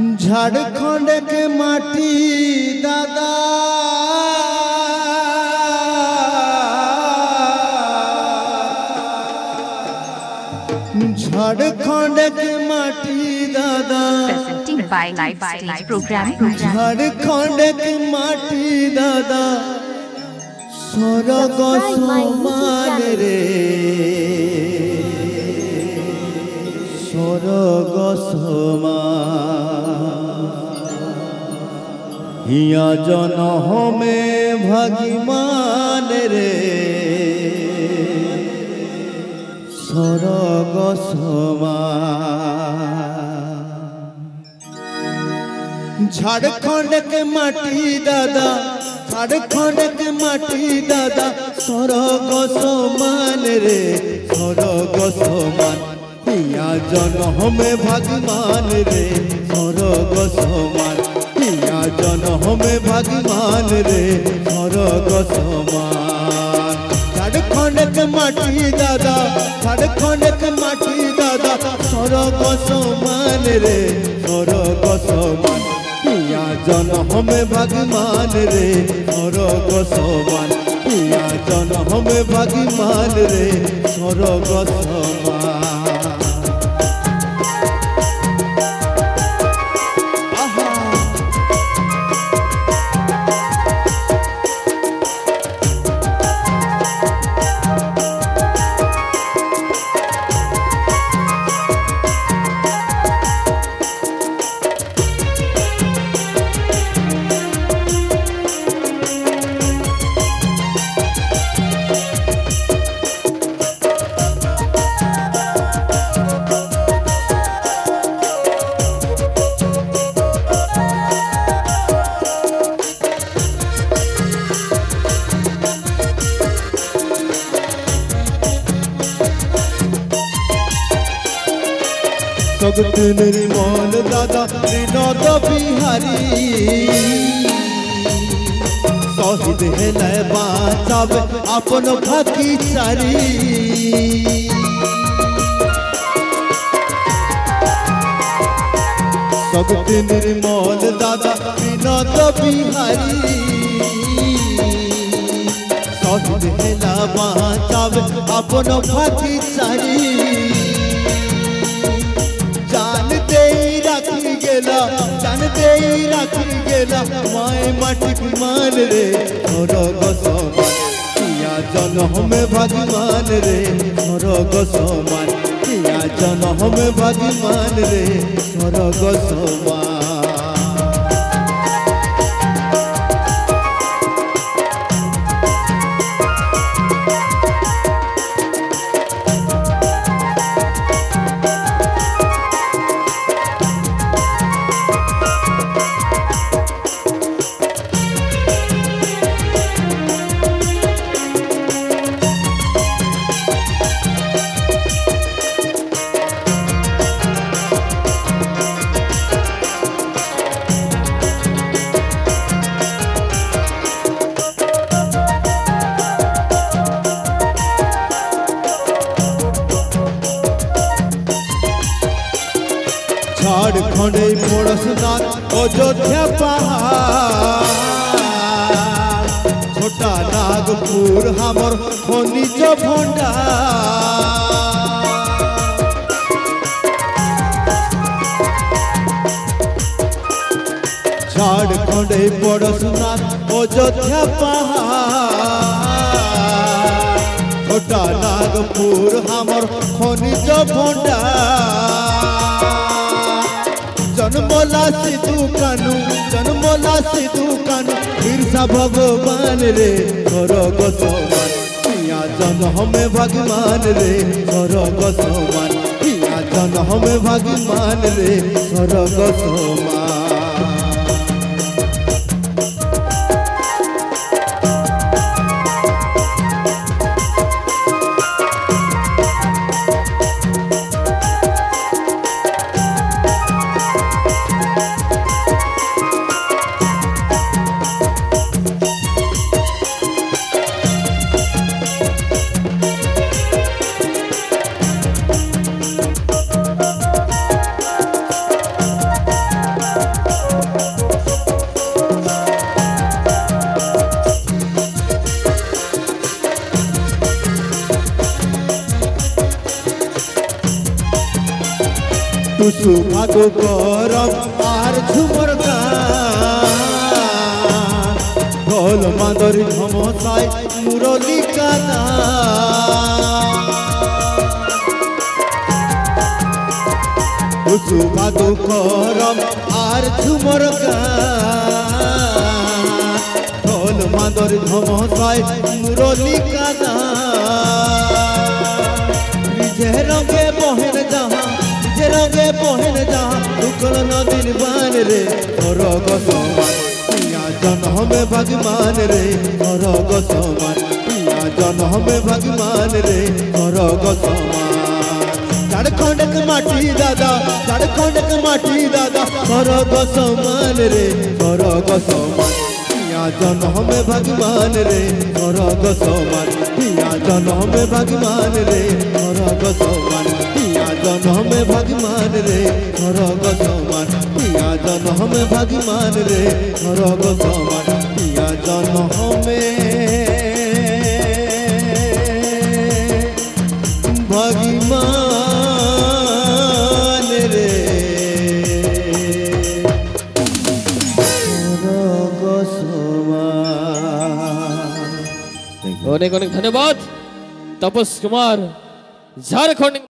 झारखंड के माटी दादा झारखंड के माटी दादा Presenting by Live Stage Program. Jharkhand के माटी दादा स्वर्ग समान रे स्वर्ग समान हिया जन्म में भगवान रे स्वर्ग समान झारखंड के माटी दादा झारखंड के माटी दादा स्वर्ग समान रे स्वर्ग समान हिया जन्म में भगवान रे स्वर्ग समान हिया जन्म में भगवान रे स्वर्ग समान झारखंड के माटी दादा झारखंड के माटी दादा स्वर्ग समान रे स्वर्ग समान हिया जन्म में भगवान रे स्वर्ग समान हिया जन्म में भगवान रे स्वर्ग समान जगत निर्मल दादा विनोद बिहारी शहीद हेले बाँचब अपन भातीचारी जगत निर्मल दादा विनोद बिहारी शहीद हेले बाँचब अपन भातीचारी जानते राखी गेला माए माटिक मान रे स्वर्ग समान हिया जन्म में भगवान रे स्वर्ग समान हिया जन्म में भगवान रे स्वर्ग समान झारखंड पड़ोसनाथ अयोध्या पहाड़ छोटा नागपुर हमर खनिज भंडार झारखंड पड़ोसनाथ अयोध्या पहाड़ छोटा नागपुर हमर खनिज भंडार जन्मला सिद्धू कानू बिरसा भगवान रे स्वर्ग समान हिया जन्म में भगवान रे स्वर्ग समान हिया जन्म में भगवान रे स्वर्ग समान টুসু ভাদু করম আর ঝুমর গান ঢোল মাদরি ধমসায় মুরলি কানা টুসু ভাদু করম আর ঝুমর গান ঢোল মাদরি ধমসায় মুরলি কানা যে রঙে বহেন যাহা যে রঙে বহেন যাহা শুক্ল নদীর বান রে স্বর্গ সমান পিয়া জন্মে ভগবান রে স্বর্গ সমান পিয়া জন্মে ভগবান রে স্বর্গ সমান ঝাড়খণ্ডক মাটি দাদা ঝাড়খণ্ডক মাটি দাদা স্বর্গ সমান রে স্বর্গ সমান पिया जन्मे भगवान रे स्वर्ग समान पिया जन्मे भगवान रे स्वर्ग समान पिया जन्मे भगवान रे स्वर्ग समान पिया जन्मे भगवान रे स्वर्ग समान पिया जन्मे भगवान रे অনেক অনেক ধন্যবাদ তাপস কুমার ঝাড়খণ্ড।